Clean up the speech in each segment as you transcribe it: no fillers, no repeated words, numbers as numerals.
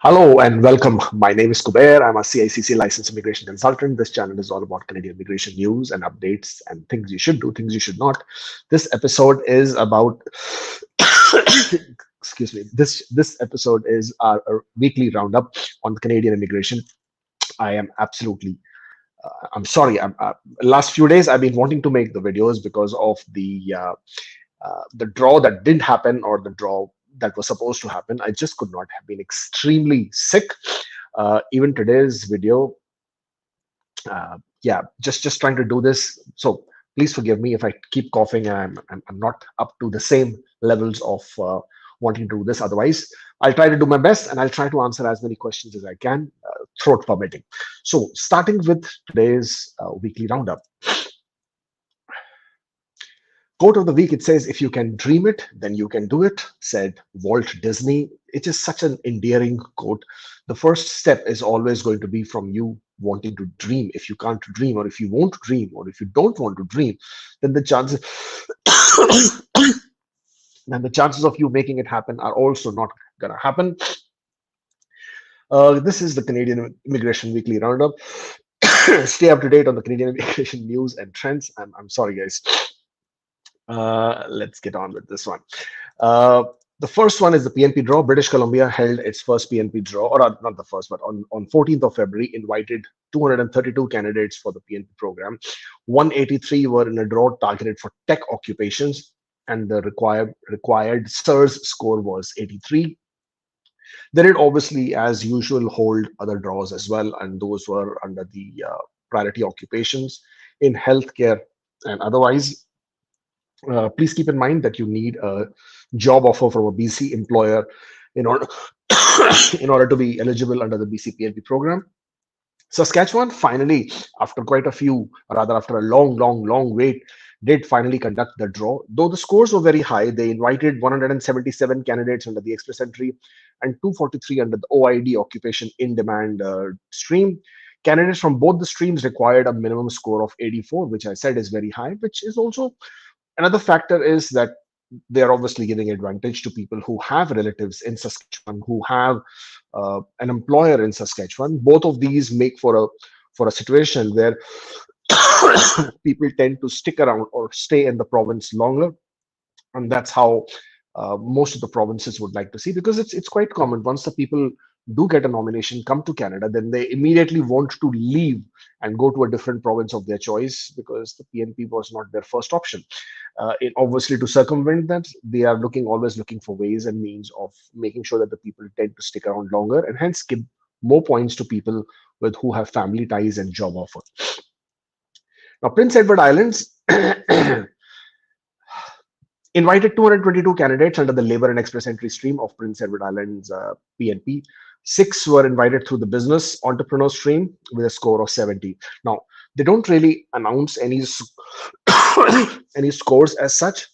Hello and welcome. My name is Kubeir. I'm a CICC licensed immigration consultant. This channel is all about Canadian immigration news and updates and things you should do, things you should not. This episode is about excuse me. This episode is our weekly roundup on Canadian immigration. I am absolutely I'm sorry. Last few days I've been wanting to make the videos because of the draw that didn't happen or the draw that was supposed to happen. I just could not have been extremely sick. Even today's video, yeah, just trying to do this. So please forgive me if I keep coughing and I'm not up to the same levels of wanting to do this. Otherwise, I'll try to do my best and I'll try to answer as many questions as I can, throat permitting. So starting with today's weekly roundup. Quote of the week, it says, if you can dream it, then you can do it, said Walt Disney. It is such an endearing quote. The first step is always going to be from you wanting to dream. If you can't dream, or if you won't dream, or if you don't want to dream, then the chances of you making it happen are also not going to happen. This is the Canadian Immigration Weekly Roundup. Stay up to date on the Canadian immigration news and trends. I'm sorry, guys. Let's get on with this one. The first one is the PNP draw. British Columbia held its first PNP draw, or not the first, but on 14th of February, invited 232 candidates for the PNP program. 183 were in a draw targeted for tech occupations, and the required SIRS score was 83. They did obviously, as usual, hold other draws as well, and those were under the priority occupations in healthcare and otherwise. Please keep in mind that you need a job offer from a BC employer in order in order to be eligible under the BC PNP program. Saskatchewan finally, after quite a few, rather after a long wait, did finally conduct the draw. Though the scores were very high, they invited 177 candidates under the express entry and 243 under the OID occupation in demand stream. Candidates from both the streams required a minimum score of 84, which I said is very high, which is also another factor is that they're obviously giving advantage to people who have relatives in Saskatchewan, who have an employer in Saskatchewan. Both of these make for a situation where people tend to stick around or stay in the province longer, and that's how most of the provinces would like to see, because it's quite common. Once the people do get a nomination, come to Canada, then they immediately want to leave and go to a different province of their choice because the PNP was not their first option. Obviously, to circumvent that, they are always looking for ways and means of making sure that the people tend to stick around longer and hence give more points to people with who have family ties and job offer. Now, Prince Edward Islands invited 222 candidates under the Labour and Express Entry stream of Prince Edward Islands PNP. 6 were invited through the business entrepreneur stream with a score of 70. Now, they don't really announce any any scores as such,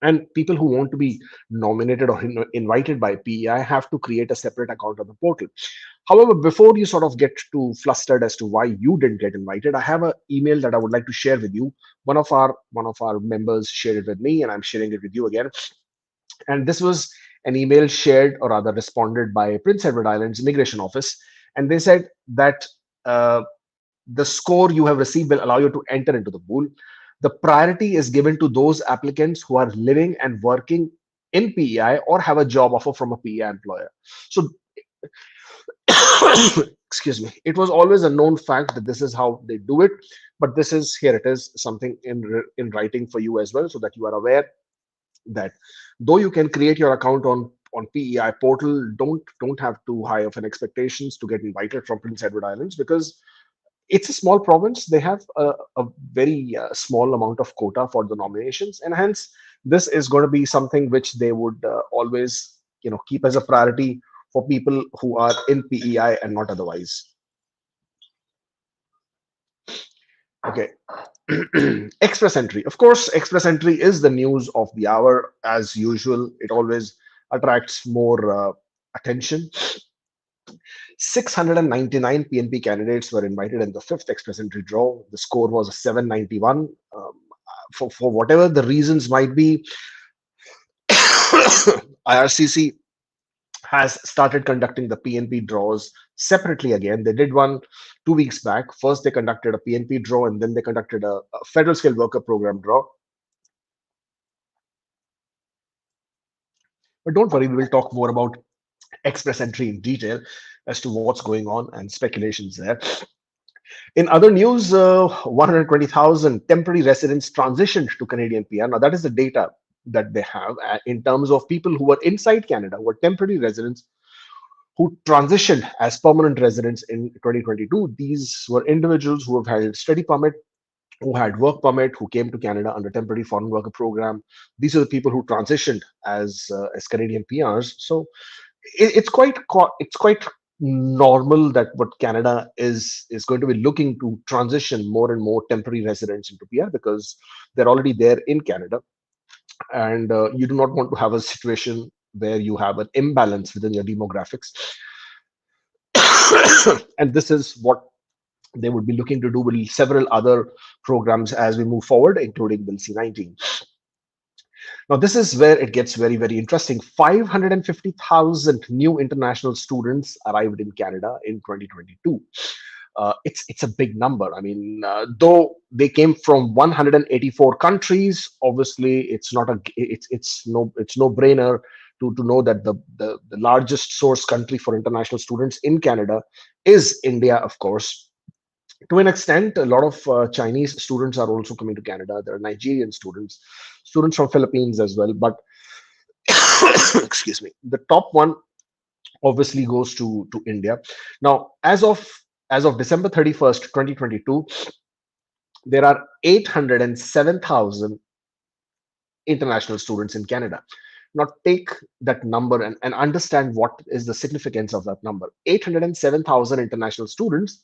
and people who want to be nominated or invited by PEI have to create a separate account on the portal. However, before you sort of get too flustered as to why you didn't get invited, I have an email that I would like to share with you. One of our members shared it with me, and I'm sharing it with you again. And this was an email shared, or rather responded, by Prince Edward Islands Immigration Office, and they said that the score you have received will allow you to enter into the pool. The priority is given to those applicants who are living and working in PEI or have a job offer from a PEI employer. So excuse me, it was always a known fact that this is how they do it, but here it is, something in writing for you as well, so that you are aware that though you can create your account on PEI portal, don't have too high of an expectations to get invited from Prince Edward Islands, because it's a small province. They have a very small amount of quota for the nominations, and hence this is going to be something which they would always keep as a priority for people who are in PEI and not otherwise. Okay. Express entry. Of course, express entry is the news of the hour. As usual, it always attracts more attention. 699 PNP candidates were invited in the 5th express entry draw. The score was a 791. For whatever the reasons might be, IRCC has started conducting the PNP draws separately again. They did one 2 weeks back. First, they conducted a PNP draw, and then they conducted a federal skilled worker program draw. But don't worry, we will talk more about express entry in detail as to what's going on and speculations there. In other news, 120,000 temporary residents transitioned to Canadian PR. Now, that is the data that they have in terms of people who were inside Canada, who were temporary residents who transitioned as permanent residents in 2022. These were individuals who have held study permit, who had work permit, who came to Canada under temporary foreign worker program. These are the people who transitioned as Canadian PRs. So it's quite normal that what Canada is going to be looking to transition more and more temporary residents into PR because they're already there in Canada, and you do not want to have a situation where you have an imbalance within your demographics. And this is what they would be looking to do with several other programs as we move forward, including Bill C19. Now, this is where it gets very, very interesting. 550,000 new international students arrived in Canada in 2022. It's a big number. I mean, though they came from 184 countries, obviously it's no brainer to know that the largest source country for international students in Canada is India, of course. To an extent, a lot of Chinese students are also coming to Canada. There are Nigerian students, students from Philippines as well. But excuse me, the top one obviously goes to India. Now, as of December 31st, 2022, there are 807,000 international students in Canada. Now, take that number and understand what is the significance of that number. 807,000 international students.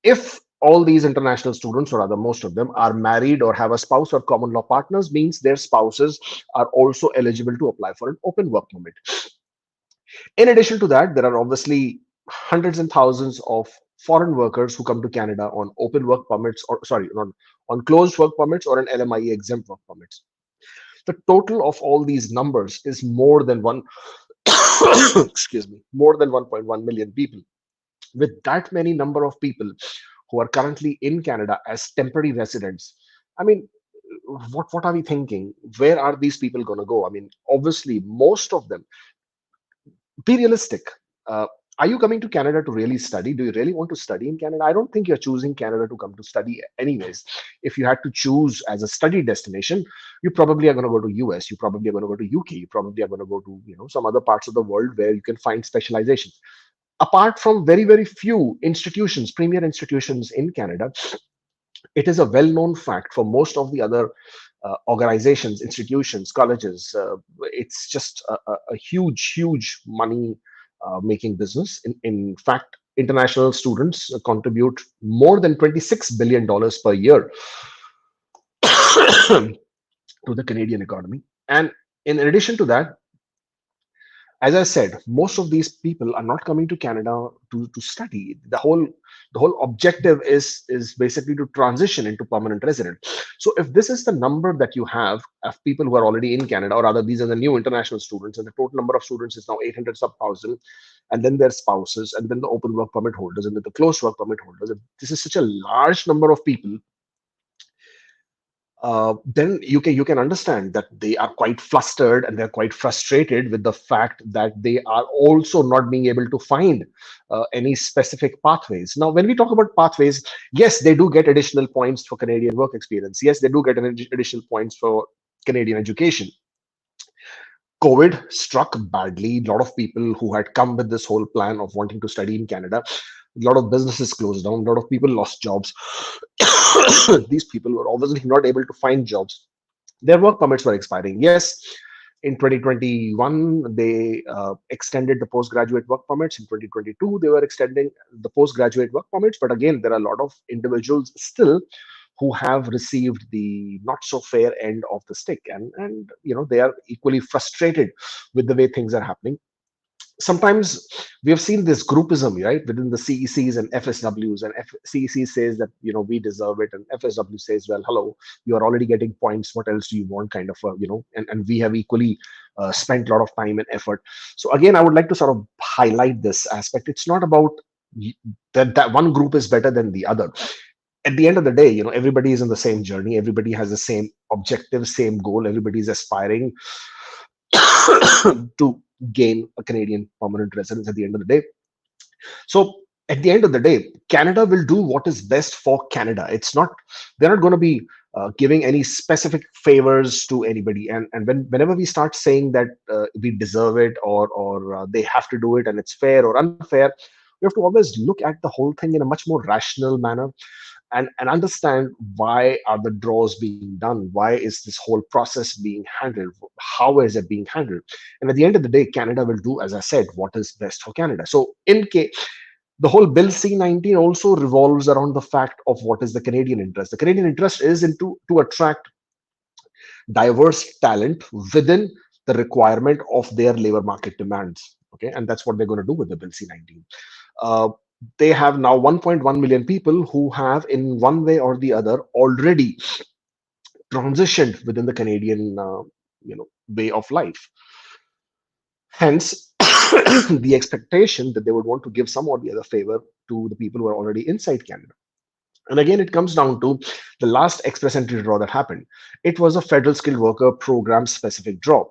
If all these international students, or rather most of them, are married or have a spouse or common law partners, means their spouses are also eligible to apply for an open work permit. In addition to that, there are obviously hundreds and thousands of foreign workers who come to Canada on open work permits, or sorry, on closed work permits or an LMIA exempt work permits. The total of all these numbers is more than one, excuse me, more than 1.1 million people. With that many number of people who are currently in Canada as temporary residents, I mean, what are we thinking? Where are these people going to go? I mean, obviously, most of them. Be realistic. Uh, are you coming to Canada to really study? Do you really want to study in Canada? I don't think you're choosing Canada to come to study anyways. If you had to choose as a study destination, you probably are going to go to US. You probably are going to go to UK. You probably are going to go to some other parts of the world where you can find specializations. Apart from very, very few institutions, premier institutions in Canada, it is a well-known fact for most of the other organizations, institutions, colleges. It's just a huge, huge money making business. In fact, international students contribute more than $26 billion per year to the Canadian economy. And in addition to that, as I said, most of these people are not coming to Canada to study. The whole objective is basically to transition into permanent resident. So if this is the number that you have of people who are already in Canada, or rather these are the new international students, and the total number of students is now 800 sub thousand, and then their spouses, and then the open work permit holders, and then the closed work permit holders. If this is such a large number of people, then you can understand that they are quite flustered and they're quite frustrated with the fact that they are also not being able to find any specific pathways. Now, when we talk about pathways, yes, they do get additional points for Canadian work experience. Yes, they do get additional points for Canadian education. COVID struck badly. A lot of people who had come with this whole plan of wanting to study in Canada, a lot of businesses closed down, a lot of people lost jobs. These people were obviously not able to find jobs. Their work permits were expiring. Yes, in 2021, they extended the postgraduate work permits. In 2022, they were extending the postgraduate work permits. But again, there are a lot of individuals still who have received the not so fair end of the stick, and they are equally frustrated with the way things are happening. sometimes we have seen this groupism, right, within the CECs and FSWs, and CEC says that we deserve it, and FSW says, well, hello, you are already getting points. What else do you want? Kind of, and we have equally spent a lot of time and effort. So again, I would like to sort of highlight this aspect. It's not about that one group is better than the other. At the end of the day, everybody is in the same journey. Everybody has the same objective, same goal. Everybody is aspiring to gain a Canadian permanent residence at the end of the day. So at the end of the day, Canada will do what is best for Canada. They're not going to be giving any specific favors to anybody. And whenever we start saying that we deserve it, or they have to do it and it's fair or unfair, we have to always look at the whole thing in a much more rational manner, and understand why are the draws being done, why is this whole process being handled, how is it being handled. And at the end of the day, Canada will do, as I said, what is best for Canada. So in case the whole bill C19 also revolves around the fact of what is the Canadian interest. The Canadian interest is to attract diverse talent within the requirement of their labor market demands. Okay, and that's what they're going to do with the bill C19. They have now 1.1 million people who have, in one way or the other, already transitioned within the Canadian way of life. Hence, the expectation that they would want to give some or the other favor to the people who are already inside Canada. And again, it comes down to the last express entry draw that happened. It was a federal skilled worker program specific draw.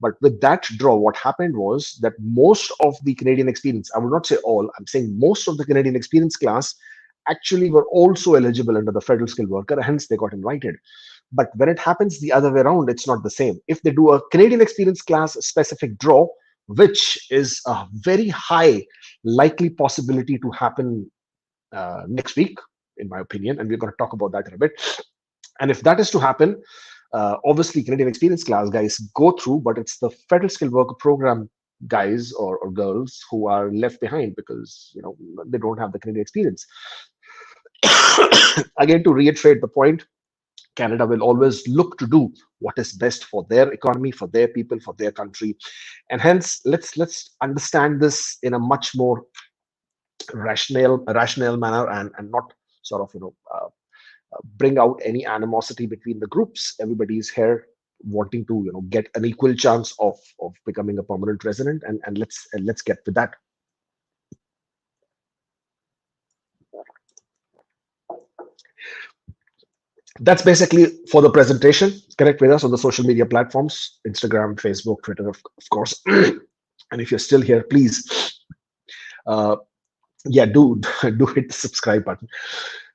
But with that draw, what happened was that most of the Canadian experience, I would not say all, I'm saying most of the Canadian experience class actually were also eligible under the federal skilled worker, hence they got invited. But when it happens the other way around, it's not the same. If they do a Canadian experience class specific draw, which is a very high likely possibility to happen next week, in my opinion, and we're going to talk about that in a bit. And if that is to happen, obviously Canadian experience class guys go through, but it's the federal skilled worker program guys or girls who are left behind because they don't have the Canadian experience. Again, to reiterate the point, Canada will always look to do what is best for their economy, for their people, for their country, and hence let's understand this in a much more rational manner, and not sort of bring out any animosity between the groups. Everybody is here wanting to get an equal chance of becoming a permanent resident, and let's get to that. That's basically for the presentation. Connect with us on the social media platforms: Instagram, Facebook, Twitter, of course. And if you're still here, please yeah, do hit the subscribe button.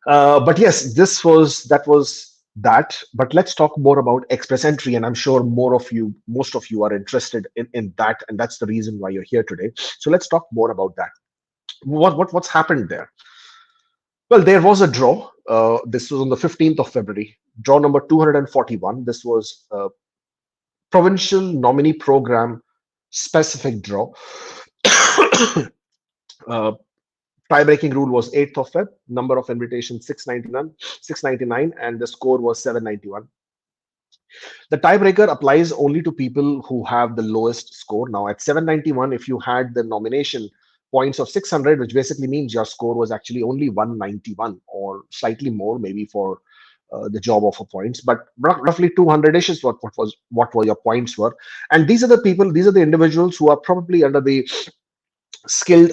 But yes, that was that. But let's talk more about express entry, and I'm sure most of you are interested in that, and that's the reason why you're here today. So let's talk more about that. What's happened there? Well, there was a draw. This was on the 15th of February. Draw number 241. This was provincial nominee program specific draw. Tie-breaking rule was 8th of Feb. Number of invitations 699, and the score was 791. The tiebreaker applies only to people who have the lowest score. Now, at 791, if you had the nomination points of 600, which basically means your score was actually only 191 or slightly more, maybe for the job offer points, but roughly 200-ish is what were your points were. And these are the individuals who are probably under the skilled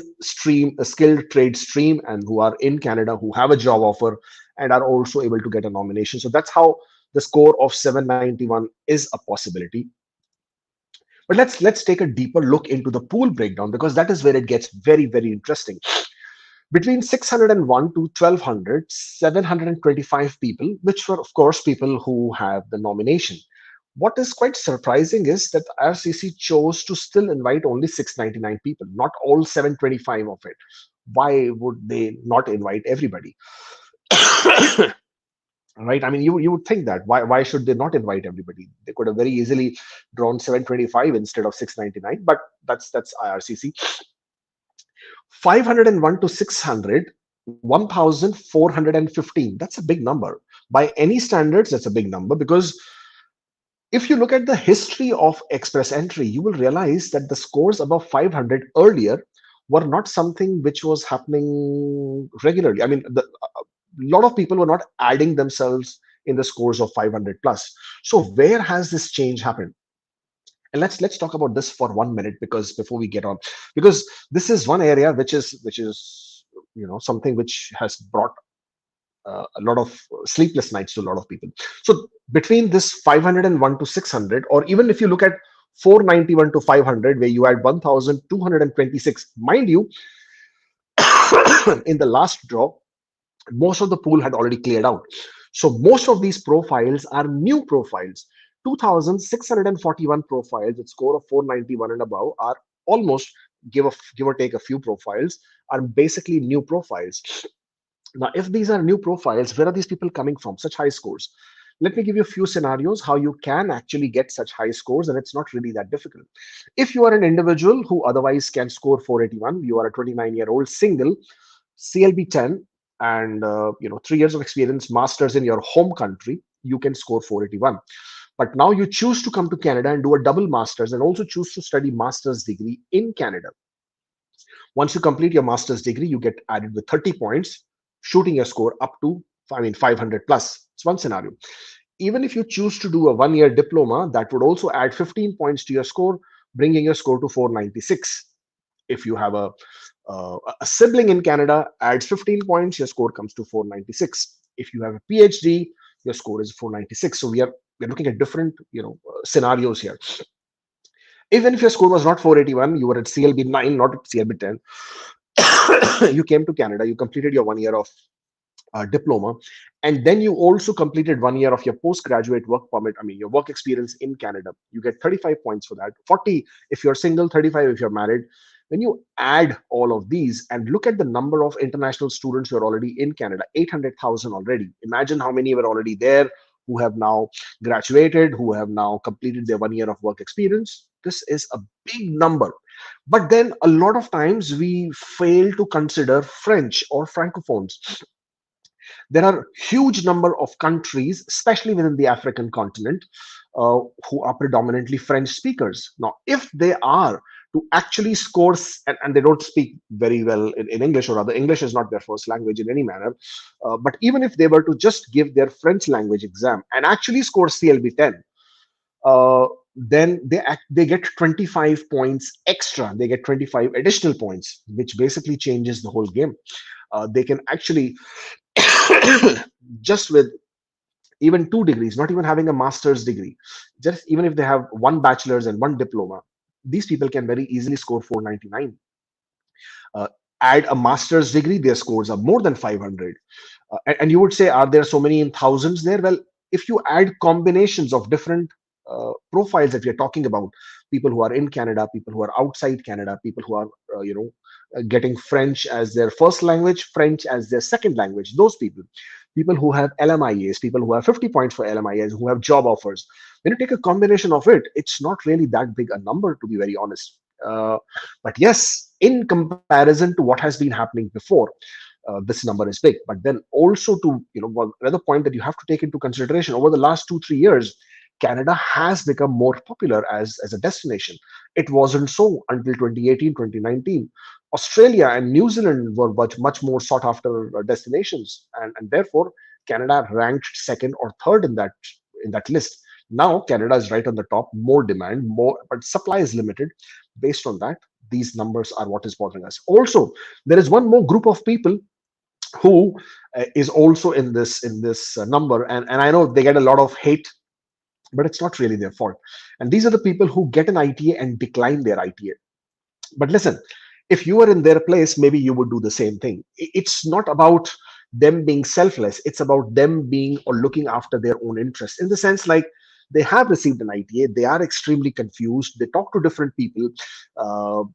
trade stream, and who are in Canada, who have a job offer and are also able to get a nomination. So that's how the score of 791 is a possibility. But let's take a deeper look into the pool breakdown, because that is where it gets very, very interesting. Between 601 to 1200, 725 people, which were of course people who have the nomination. What is quite surprising is that IRCC chose to still invite only 699 people, not all 725 of it. Why would they not invite everybody? Right? I mean, you would think that. Why should they not invite everybody? They could have very easily drawn 725 instead of 699, but that's IRCC. 501 to 600, 1,415. That's a big number. By any standards, that's a big number, because If you look at the history of express entry, you will realize that the scores above 500 earlier were not something which was happening regularly. I mean, a lot of people were not adding themselves in the scores of 500 plus. So where has this change happened? And let's talk about this for 1 minute, because before we get on, because this is one area which is something which has brought a lot of sleepless nights to a lot of people. So between this 501 to 600, or even if you look at 491 to 500, where you add 1226, mind you, in the last draw, most of the pool had already cleared out. So most of these profiles are new profiles. 2,641 profiles with score of 491 and above are almost, give or take a few profiles, are basically new profiles. Now, if these are new profiles, where are these people coming from? Such high scores. Let me give you a few scenarios how you can actually get such high scores, and it's not really that difficult. If you are an individual who otherwise can score 481, you are a 29-year-old single, CLB 10, and 3 years of experience, masters in your home country, you can score 481. But now you choose to come to Canada and do a double masters, and also choose to study master's degree in Canada. Once you complete your master's degree, you get added with 30 points, shooting your score up to, 500 plus. It's one scenario. Even if you choose to do a 1 year diploma, that would also add 15 points to your score, bringing your score to 496. If you have a sibling in Canada, adds 15 points, your score comes to 496. If you have a PhD, your score is 496. So we're looking at different scenarios here. Even if your score was not 481, you were at CLB 9, not at CLB 10. You came to Canada, you completed your 1 year of diploma, and then you also completed 1 year of your postgraduate work permit. I mean, your work experience in Canada. You get 35 points for that. 40 if you're single, 35 if you're married. When you add all of these and look at the number of international students who are already in Canada, 800,000 already. Imagine how many were already there, who have now graduated, who have now completed their 1 year of work experience. This is a big number. But then a lot of times we fail to consider French or Francophones. There are huge number of countries, especially within the African continent, who are predominantly French speakers. Now, if they are to actually score, and they don't speak very well in English, or rather English is not their first language in any manner, but even if they were to just give their French language exam and actually score CLB 10, then they get 25 points extra. They get 25 additional points, which basically changes the whole game. They can actually just with even 2 degrees, not even having a master's degree, just even if they have one bachelor's and one diploma, these people can very easily score 499. Uh, Add a master's degree, their scores are more than 500. And you would say, are there so many in thousands there? Well, if you add combinations of different profiles that we are talking about, people who are in Canada, people who are outside Canada, people who are, getting French as their first language, French as their second language, those people who have LMIAs, people who have 50 points for LMIAs, who have job offers. When you take a combination of it, it's not really that big a number, to be very honest. But yes, in comparison to what has been happening before, this number is big. But then also to, another point that you have to take into consideration, over the last 2 3 years, Canada has become more popular as a destination. It wasn't so until 2018, 2019. Australia and New Zealand were much more sought after destinations, and therefore Canada ranked second or third in that list. Now Canada is right on the top, more demand, more, but supply is limited. Based on that, these numbers are what is bothering us. Also, there is one more group of people who is also in this number, and I know they get a lot of hate, but it's not really their fault. And these are the people who get an ITA and decline their ITA. But listen, if you were in their place, maybe you would do the same thing. It's not about them being selfless. It's about them being or looking after their own interests, in the sense like they have received an ITA, they are extremely confused, they talk to different people.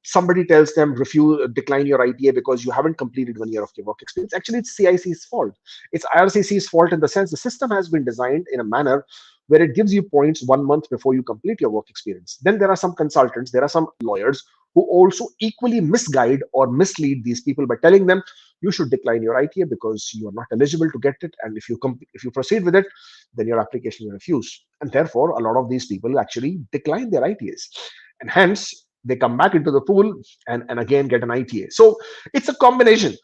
Somebody tells them, refuse, decline your ITA because you haven't completed 1 year of your work experience. Actually, it's CIC's fault. It's IRCC's fault, in the sense the system has been designed in a manner where it gives you points 1 month before you complete your work experience. Then there are some consultants, there are some lawyers who also equally misguide or mislead these people by telling them you should decline your ITA because you are not eligible to get it, and if you proceed with it, then your application is refused. And therefore, a lot of these people actually decline their ITAs, and hence they come back into the pool and again get an ITA. So it's a combination.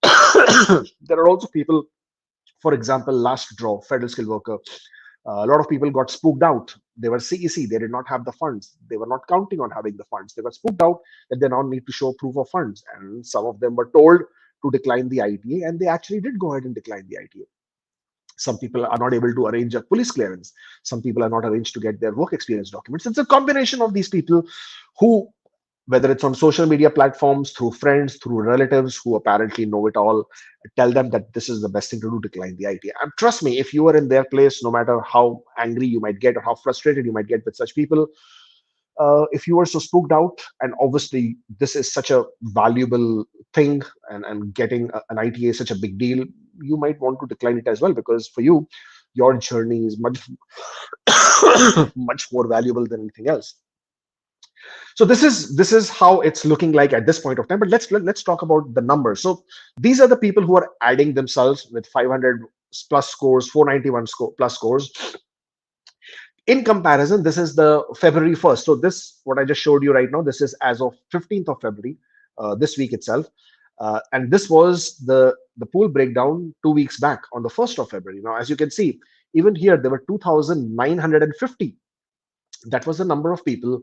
There are also people, for example, last draw, federal skilled worker, a lot of people got spooked out. They were CEC, they did not have the funds. They were not counting on having the funds. They got spooked out that they now need to show proof of funds. And some of them were told to decline the ITA, and they actually did go ahead and decline the ITA. Some people are not able to arrange a police clearance. Some people are not arranged to get their work experience documents. It's a combination of these people who, whether it's on social media platforms, through friends, through relatives who apparently know it all, tell them that this is the best thing to do, decline the idea. And trust me, if you are in their place, no matter how angry you might get or how frustrated you might get with such people, if you are so spooked out, and obviously this is such a valuable thing, and getting an ITA is such a big deal, you might want to decline it as well, because for you, your journey is much much more valuable than anything else. So this is how it's looking like at this point of time. But let's talk about the numbers. So these are the people who are adding themselves with 500 plus scores, 491 plus scores. In comparison, this is the February 1st. So this, what I just showed you right now, this is as of 15th of February, this week itself. And this was the pool breakdown 2 weeks back on the 1st of February. Now, as you can see, even here, there were 2,950. That was the number of people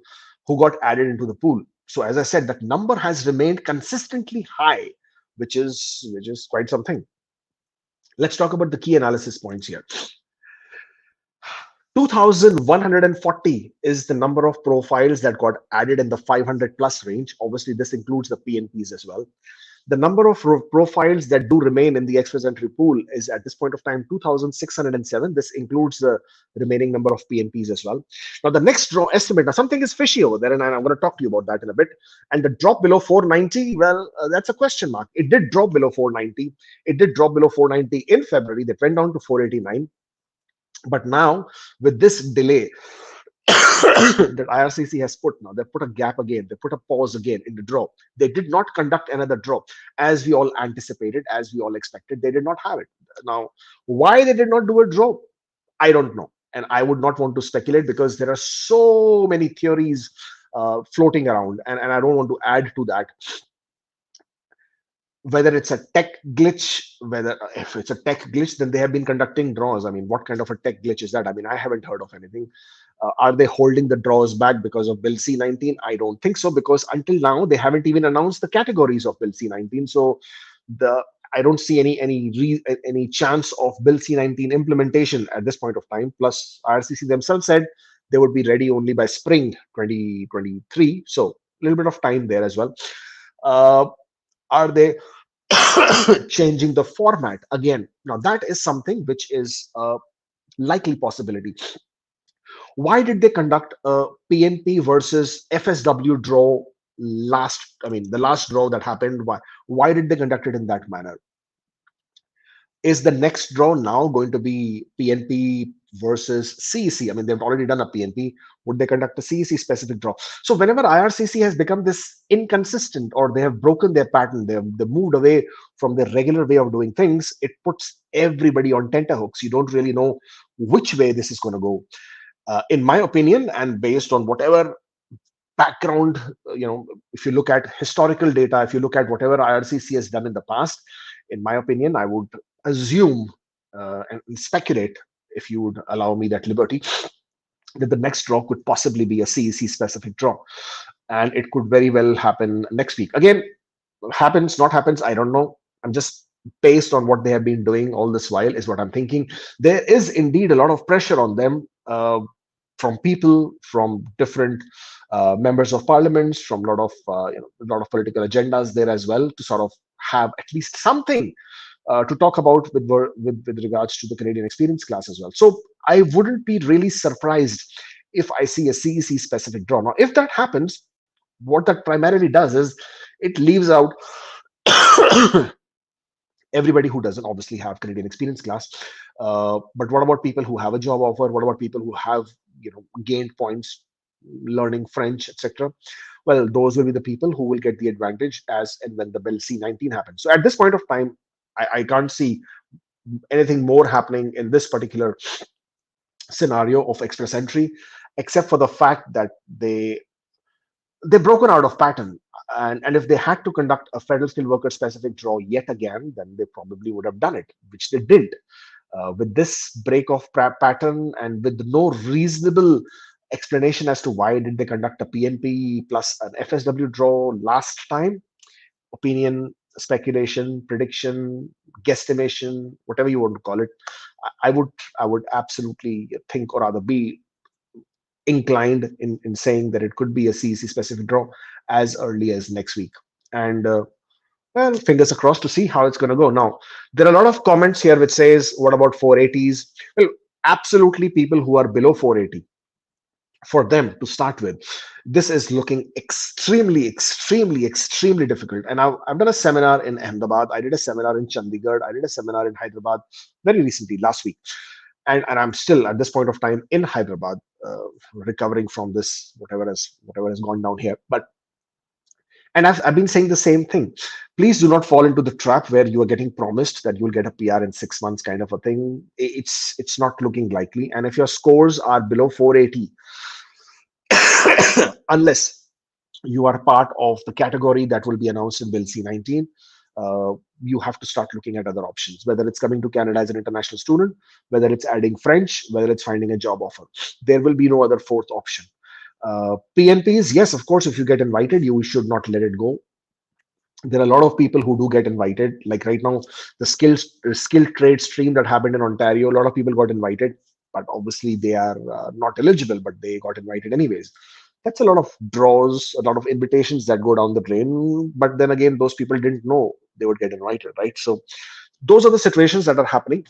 who got added into the pool. So as I said, that number has remained consistently high, which is quite something. Let's talk about the key analysis points here. 2,140 is the number of profiles that got added in the 500 plus range. Obviously, this includes the PNPs as well. The number of profiles that do remain in the express entry pool is at this point of time 2,607. This includes the remaining number of PNPs as well. Now, the next draw estimate, now something is fishy over there, and I'm going to talk to you about that in a bit. And the drop below 490, well, that's a question mark. It did drop below 490. It did drop below 490 in February. That went down to 489. But now, with this delay that IRCC has put now, they put a gap again, they put a pause again in the draw. They did not conduct another draw as we all anticipated, as we all expected. They did not have it. Now, why they did not do a draw, I don't know. And I would not want to speculate, because there are so many theories floating around, and I don't want to add to that. Whether it's a tech glitch, if it's a tech glitch, then they have been conducting draws. I mean, what kind of a tech glitch is that? I mean, I haven't heard of anything. Are they holding the draws back because of Bill C19? I don't think so, because until now they haven't even announced the categories of Bill C19. So I don't see any chance of Bill C19 implementation at this point of time. Plus, IRCC themselves said they would be ready only by spring 2023. So a little bit of time there as well. Are they changing the format again? Now, that is something which is a likely possibility. Why did they conduct a PNP versus FSW draw the last draw that happened? Why did they conduct it in that manner? Is the next draw now going to be PNP versus CEC? I mean, they've already done a PNP. Would they conduct a CEC specific draw? So whenever IRCC has become this inconsistent, or they have broken their pattern, they've moved away from their regular way of doing things, it puts everybody on tenterhooks. You don't really know which way this is going to go. In my opinion, and based on whatever background, if you look at historical data, if you look at whatever IRCC has done in the past, in my opinion, I would assume and speculate, if you would allow me that liberty, that the next draw could possibly be a CEC specific draw, and it could very well happen next week. Again, happens, not happens, I don't know. I'm just, based on what they have been doing all this while, is what I'm thinking. There is indeed a lot of pressure on them from people, from different members of parliaments, from a lot of political agendas there as well, to sort of have at least something to talk about with regards to the Canadian experience class as well. So I wouldn't be really surprised if I see a CEC specific draw. Now, if that happens, what that primarily does is it leaves out everybody who doesn't obviously have Canadian experience class. But what about people who have a job offer? What about people who have gained points learning French, etc.? well, those will be the people who will get the advantage as and when the bill C19 happens. So at this point of time, I can't see anything more happening in this particular scenario of express entry, except for the fact that they've broken out of pattern. And if they had to conduct a federal skilled worker specific draw yet again, then they probably would have done it, which they didn't. With this break of pattern and with no reasonable explanation as to why did they conduct a PNP plus an FSW draw last time, opinion, speculation, prediction, guesstimation, whatever you want to call it, I would absolutely think, or rather be inclined in saying that it could be a CEC specific draw as early as next week. And well, fingers across to see how it's going to go. Now, there are a lot of comments here which says, what about 480s? Well, absolutely, people who are below 480, for them to start with, this is looking extremely difficult. And I've done a seminar in Ahmedabad, I did a seminar in Chandigarh, I did a seminar in Hyderabad very recently, last week. And I'm still at this point of time in Hyderabad, recovering from this whatever has gone down here. And I've been saying the same thing. Please do not fall into the trap where you are getting promised that you'll get a PR in 6 months kind of a thing. It's not looking likely. And if your scores are below 480, unless you are part of the category that will be announced in Bill C19, you have to start looking at other options, whether it's coming to Canada as an international student, whether it's adding French, whether it's finding a job offer. There will be no other fourth option. PNPs, yes, of course, if you get invited, you should not let it go. There are a lot of people who do get invited. Like right now, the skill trade stream that happened in Ontario, a lot of people got invited, but obviously they are not eligible, but they got invited anyways. That's a lot of draws, a lot of invitations that go down the drain. But then again, those people didn't know they would get invited, right? So those are the situations that are happening.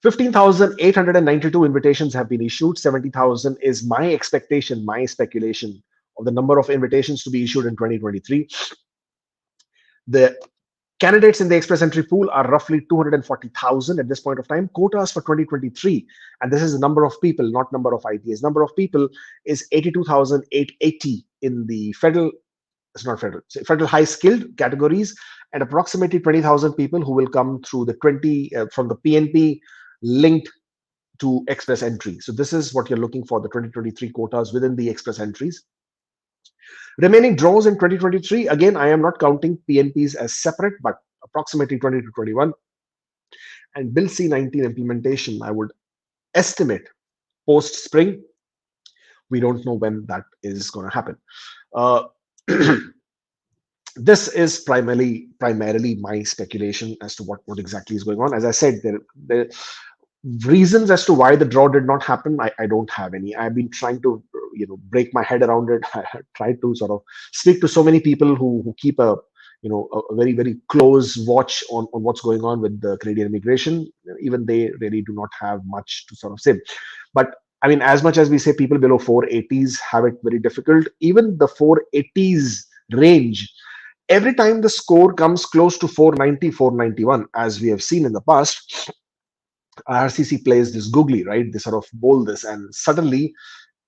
15,892 invitations have been issued. 70,000 is my expectation, my speculation of the number of invitations to be issued in 2023. The candidates in the express entry pool are roughly 240,000 at this point of time. Quotas for 2023, and this is the number of people, not number of ITAs. Number of people is 82,880 in the federal, it's not federal, federal high skilled categories, and approximately 20,000 people who will come through the 20 from the PNP linked to express entry. So this is what you're looking for, the 2023 quotas within the express entries. Remaining draws in 2023, again, I am not counting PNPs as separate, but approximately 20 to 21. And Bill C19 implementation, I would estimate post-spring. We don't know when that is going to happen. This is primarily my speculation as to what exactly is going on. As I said, there reasons as to why the draw did not happen, I don't have any. I've been trying to break my head around it. I tried to sort of speak to so many people who keep a very close watch on what's going on with the Canadian immigration. Even they really do not have much to sort of say. But I mean, as much as we say people below 480s have it very difficult, even the 480s range, every time the score comes close to 490, 491, as we have seen in the past, IRCC plays this googly, right? They sort of bowl this, and suddenly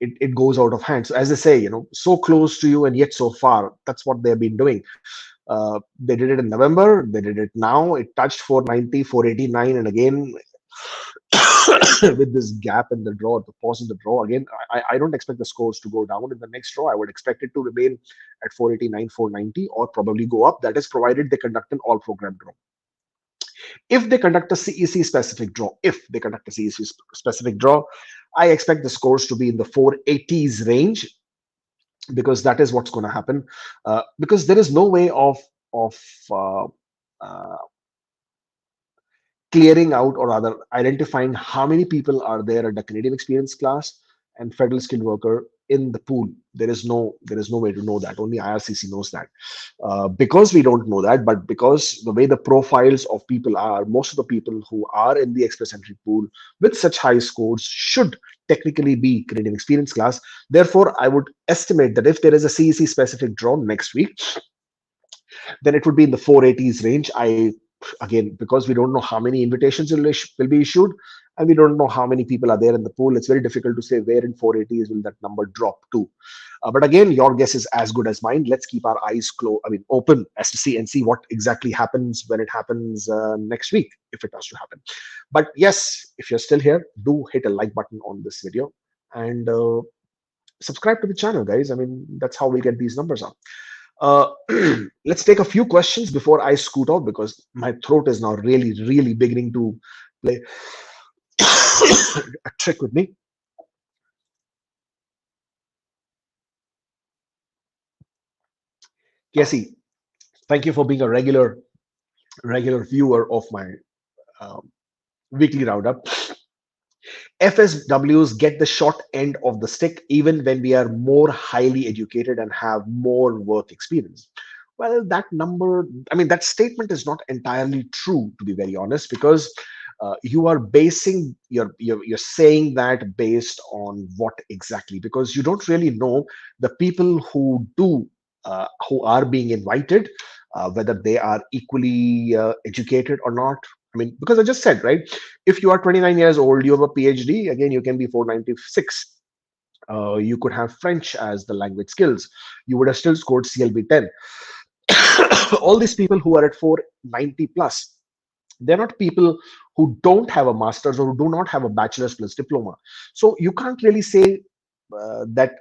it goes out of hand. So as they say, so close to you and yet so far. That's what they've been doing. They did it in November. They did it now. It touched 490, 489, and again with this gap in the draw, the pause in the draw. Again, I don't expect the scores to go down in the next draw. I would expect it to remain at 489, 490, or probably go up. That is provided they conduct an all-program draw. If they conduct a CEC specific draw, I expect the scores to be in the 480s range, because that is what's going to happen. Because there is no way of clearing out, or rather identifying how many people are there at the Canadian experience class and federal skilled worker in the pool. There is no way to know that. Only IRCC knows that. Because we don't know that, but because the way the profiles of people are, most of the people who are in the express entry pool with such high scores should technically be Canadian experience class. Therefore, I would estimate that if there is a CEC specific draw next week, then it would be in the 480s range. Again, because we don't know how many invitations will be issued, and we don't know how many people are there in the pool, it's very difficult to say where in 480s will that number drop to. But again, your guess is as good as mine. Let's keep our eyes open as to see what exactly happens when it happens next week, if it has to happen. But yes, if you're still here, do hit a like button on this video and subscribe to the channel, guys. I mean, that's how we'll get these numbers up. Let's take a few questions before I scoot off, because my throat is now really beginning to play a trick with me. Casey, thank you for being a regular viewer of my weekly roundup. FSWs get the short end of the stick even when we are more highly educated and have more work experience. Well, that number, I mean, that statement is not entirely true, to be very honest, because you are basing you're saying that based on what exactly? Because you don't really know the people who are being invited, whether they are equally educated or not. I mean, because I just said, right, if you are 29 years old, you have a PhD, again, you can be 496. You could have French as the language skills. You would have still scored CLB 10. All these people who are at 490 plus, they're not people who don't have a master's or who do not have a bachelor's plus diploma. So you can't really say that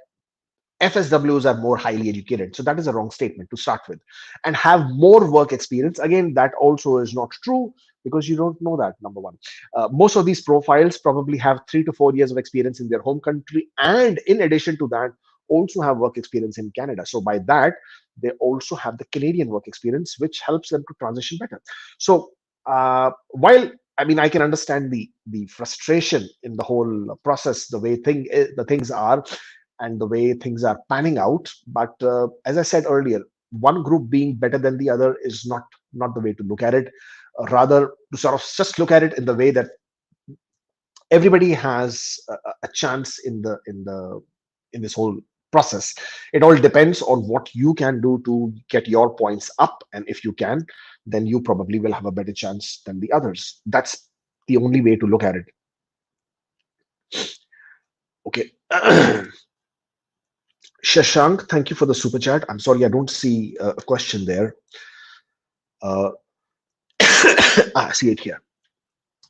FSWs are more highly educated. So that is a wrong statement to start with. And have more work experience. Again, that also is not true, because you don't know that, number one. Most of these profiles probably have 3 to 4 years of experience in their home country. And in addition to that, also have work experience in Canada. So by that, they also have the Canadian work experience, which helps them to transition better. So while I mean, I can understand the frustration in the whole process, the way the things are, and the way things are panning out. But as I said earlier, one group being better than the other is not the way to look at it. Rather, to sort of just look at it in the way that everybody has a chance in this whole process. It all depends on what you can do to get your points up, and if you can, then you probably will have a better chance than the others. That's the only way to look at it. Okay. Shashank, thank you for the super chat. I'm sorry, I don't see a question there. I see it here.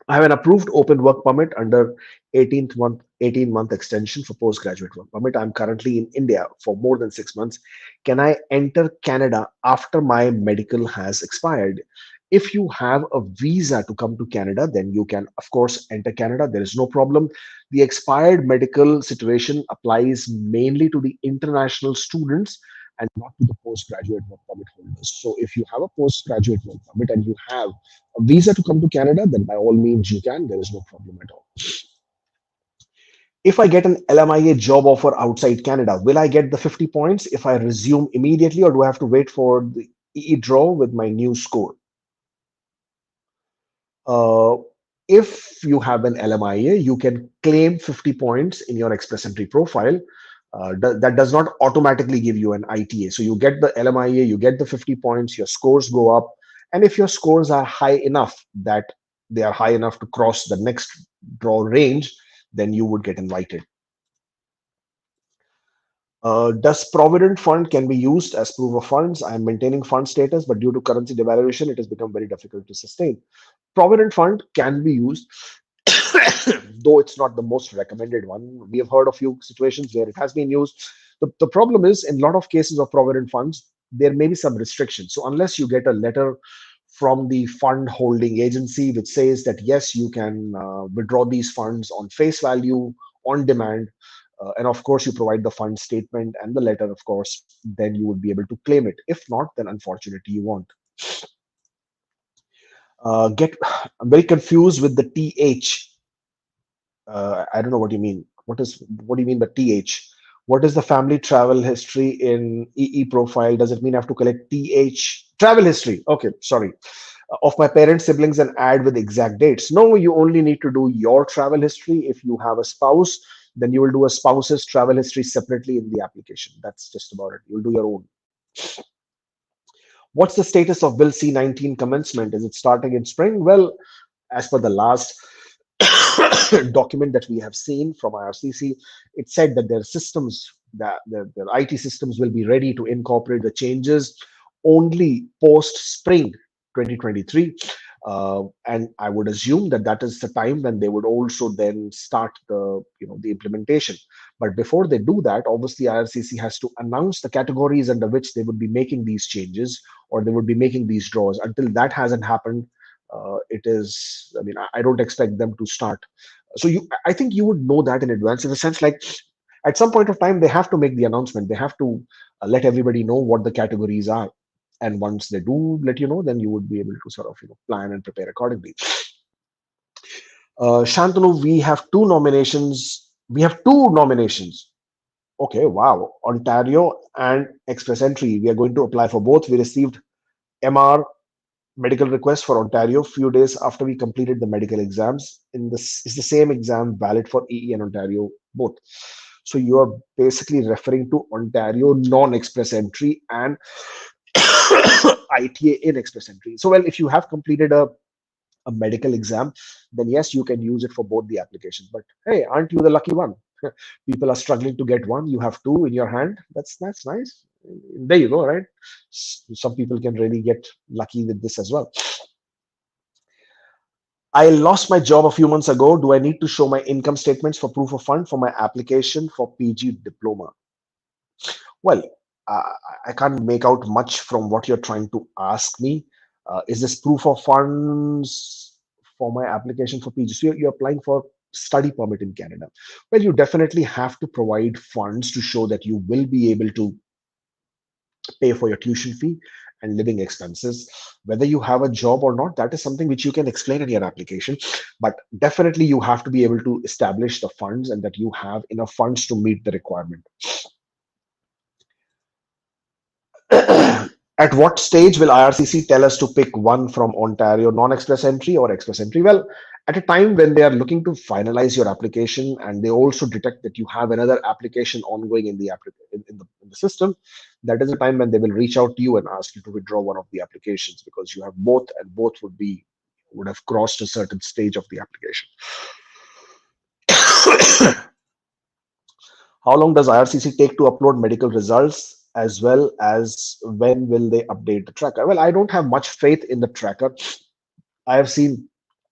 I have an approved open work permit under 18-month extension for postgraduate work permit. I'm currently in India for more than 6 months. Can I enter Canada after my medical has expired? If you have a visa to come to Canada, then you can, of course, enter Canada. There is no problem. The expired medical situation applies mainly to the international students and not to the postgraduate work permit holders. So if you have a postgraduate work permit and you have a visa to come to Canada, then by all means you can. There is no problem at all. If I get an LMIA job offer outside Canada, will I get the 50 points if I resume immediately, or do I have to wait for the EE draw with my new score? If you have an LMIA, you can claim 50 points in your Express Entry profile. That does not automatically give you an ITA. So you get the LMIA, you get the 50 points, your scores go up. And if your scores are high enough that they are high enough to cross the next draw range, then you would get invited. Does Provident Fund can be used as proof of funds? I'm maintaining fund status, but due to currency devaluation, it has become very difficult to sustain. Provident Fund can be used, though it's not the most recommended one. We have heard of few situations where it has been used. The problem is, in a lot of cases of Provident Funds, there may be some restrictions. So unless you get a letter from the fund holding agency which says that, yes, you can withdraw these funds on face value, on demand, and of course you provide the fund statement and the letter, of course, then you would be able to claim it. If not, then unfortunately you won't. I'm very confused with the TH. I don't know what you mean. What do you mean by TH? What is the family travel history in EE profile? Does it mean I have to collect TH travel history? Okay, sorry. Of my parents, siblings, and add with exact dates. No, you only need to do your travel history. If you have a spouse, then you will do a spouse's travel history separately in the application. That's just about it. You'll do your own. What's the status of Bill C19 commencement? Is it starting in spring? Well, as per the last document that we have seen from IRCC, it said that their systems that the IT systems will be ready to incorporate the changes only post spring 2023. And I would assume that that is the time when they would also then start the implementation. But before they do that, obviously IRCC has to announce the categories under which they would be making these changes, or they would be making these draws. Until that hasn't happened, it is. I mean, I don't expect them to start. So I think you would know that in advance, in a sense, like at some point of time they have to make the announcement. They have to let everybody know what the categories are, and once they do let you know, then you would be able to sort of plan and prepare accordingly. Shantanu, we have two nominations. We have two nominations. Okay, wow. Ontario and Express Entry. We are going to apply for both. We received MR medical request for Ontario few days after we completed the medical exams. In this is the same exam valid for EE and Ontario both. So you are basically referring to Ontario non-express entry and ITA in express entry. So well, if you have completed a medical exam, then yes, you can use it for both the applications. But hey, aren't you the lucky one? People are struggling to get one. You have two in your hand. That's nice. There you go, right? Some people can really get lucky with this as well. I lost my job a few months ago. Do I need to show my income statements for proof of fund for my application for PG diploma? Well, I can't make out much from what you're trying to ask me. Is this proof of funds for my application for PG? So you're applying for study permit in Canada. Well, you definitely have to provide funds to show that you will be able to pay for your tuition fee and living expenses. Whether you have a job or not, that is something which you can explain in your application. But definitely you have to be able to establish the funds and that you have enough funds to meet the requirement. At what stage will IRCC tell us to pick one from Ontario non-express entry or express entry? Well, at a time when they are looking to finalize your application and they also detect that you have another application ongoing in the system, that is a time when they will reach out to you and ask you to withdraw one of the applications, because you have both, and both would have crossed a certain stage of the application. How long does IRCC take to upload medical results, as well as when will they update the tracker? Well, I don't have much faith in the tracker. I have seen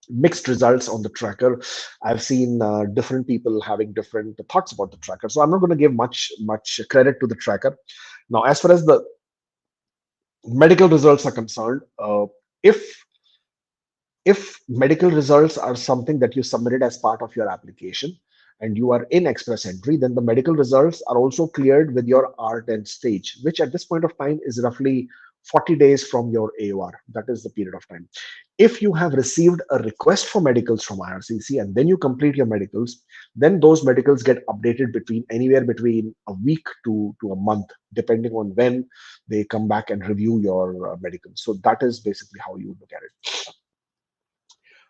mixed results on the tracker. I've seen different people having different thoughts about the tracker. So I'm not going to give much credit to the tracker. Now, as far as the medical results are concerned, if medical results are something that you submitted as part of your application and you are in express entry, then the medical results are also cleared with your R10 stage, which at this point of time is roughly 40 days from your AOR. That is the period of time. If you have received a request for medicals from IRCC and then you complete your medicals, then those medicals get updated anywhere between a week to a month, depending on when they come back and review your medicals. So that is basically how you look at it.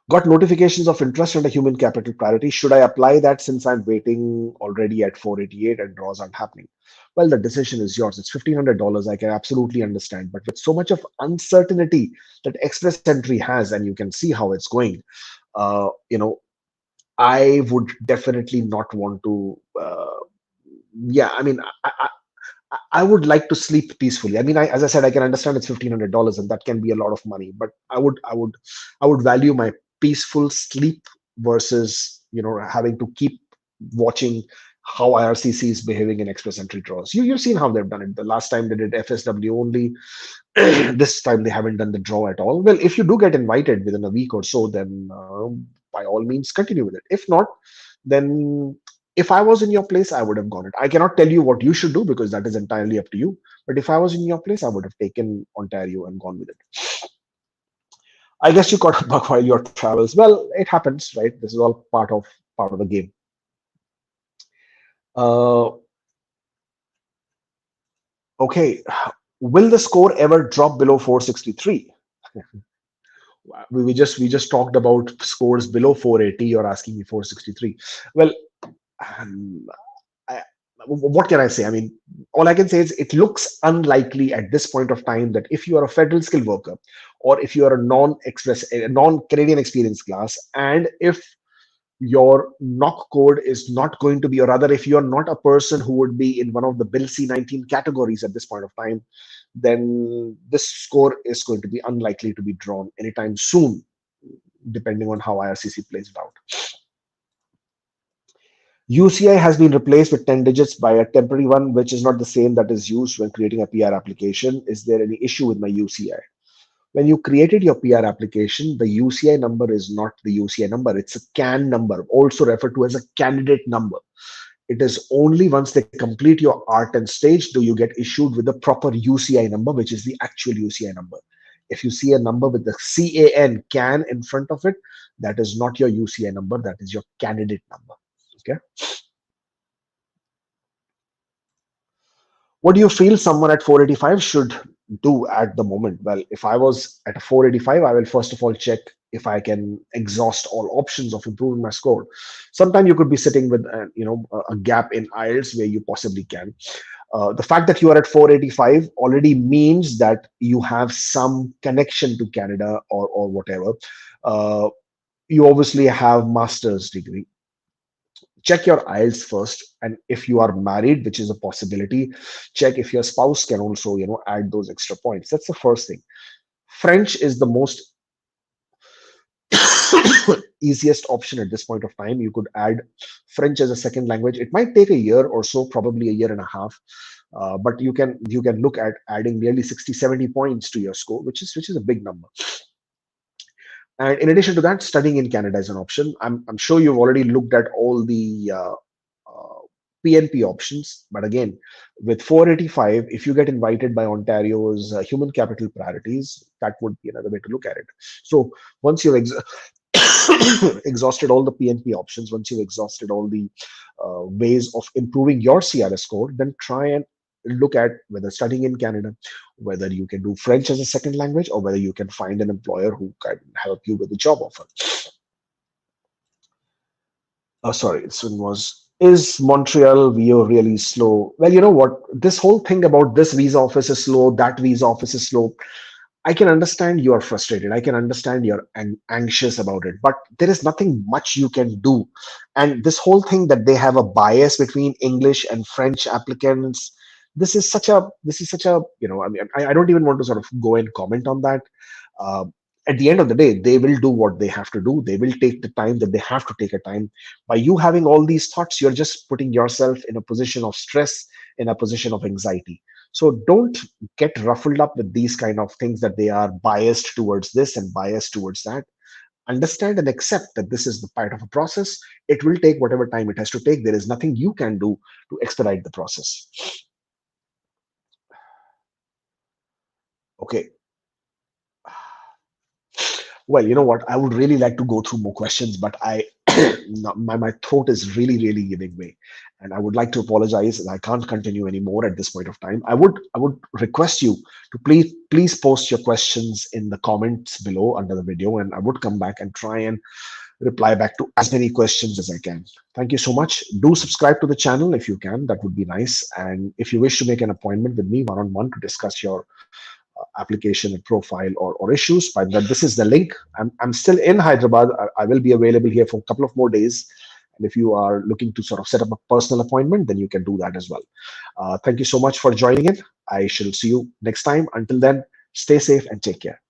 Got notifications of interest under human capital priority. Should I apply that since I'm waiting already at 488 and draws aren't happening? Well, the decision is yours. It's $1,500. I can absolutely understand. But with so much of uncertainty that Express Entry has, and you can see how it's going, I would definitely not want to. I would like to sleep peacefully. I mean, as I said, I can understand it's $1,500 and that can be a lot of money, but I would value my peaceful sleep versus having to keep watching how IRCC is behaving in express entry draws. You've seen how they've done it. The last time they did FSW only. This time they haven't done the draw at all. Well, if you do get invited within a week or so, then by all means continue with it. If not, then if I was in your place, I would have gone it. I cannot tell you what you should do because that is entirely up to you. But if I was in your place, I would have taken Ontario and gone with it. I guess you got a bug while your travels. Well, it happens, right? This is all part of the game. Okay, will the score ever drop below 463? we just talked about scores below 480. You're asking me 463. Well, what can I say? I mean, all I can say is it looks unlikely at this point of time that if you are a federal skilled worker or if you are a non-Canadian experience class, and if your knock code is not going to be, or rather, if you're not a person who would be in one of the Bill C19 categories at this point of time, then this score is going to be unlikely to be drawn anytime soon, depending on how IRCC plays it out. UCI has been replaced with 10 digits by a temporary one, which is not the same that is used when creating a PR application. Is there any issue with my UCI? When you created your PR application, the UCI number is not the UCI number. It's a CAN number, also referred to as a candidate number. It is only once they complete your art and stage do you get issued with the proper UCI number, which is the actual UCI number. If you see a number with the CAN in front of it, that is not your UCI number, that is your candidate number. Okay. What do you feel someone at 485 should do at the moment? Well, if I was at a 485, I will first of all check if I can exhaust all options of improving my score. Sometimes you could be sitting with a gap in IELTS where you possibly can. The fact that you are at 485 already means that you have some connection to Canada or whatever. You obviously have master's degree. Check your IELTS first, and if you are married, which is a possibility, check if your spouse can also add those extra points. That's the first thing. French is the most easiest option at this point of time. You could add French as a second language. It might take a year or so, probably a year and a half, but you can look at adding nearly 60-70 points to your score, which is a big number. And in addition to that, studying in Canada is an option. I'm sure you've already looked at all the PNP options. But again, with 485, if you get invited by Ontario's human capital priorities, that would be another way to look at it. So once you've exhausted all the PNP options, once you've exhausted all the ways of improving your CRS score, then try and look at whether studying in Canada, whether you can do French as a second language, or whether you can find an employer who can help you with the job offer. Sorry, this one was, is Montreal VO really slow? Well, you know what? This whole thing about this visa office is slow, that visa office is slow. I can understand you are frustrated. I can understand you're anxious about it, but there is nothing much you can do. And this whole thing that they have a bias between English and French applicants, this is such a I mean, I don't even want to sort of go and comment on that. At the end of the day, they will do what they have to do. They will take the time that they have to take a time. By you having all these thoughts, you're just putting yourself in a position of stress, in a position of anxiety. So don't get ruffled up with these kind of things that they are biased towards this and biased towards that. Understand and accept that this is the part of a process. It will take whatever time it has to take. There is nothing you can do to expedite the process. Okay. Well, you know what? I would really like to go through more questions, but my throat is really giving way, and I would like to apologize that I can't continue anymore at this point of time. I would request you to please post your questions in the comments below under the video, and I would come back and try and reply back to as many questions as I can. Thank you so much. Do subscribe to the channel if you can. That would be nice. And if you wish to make an appointment with me one-on-one to discuss your application and profile or issues, but this is the link. I'm still in Hyderabad. I will be available here for a couple of more days. And if you are looking to sort of set up a personal appointment, then you can do that as well. Thank you so much for joining in. I shall see you next time. Until then, stay safe and take care.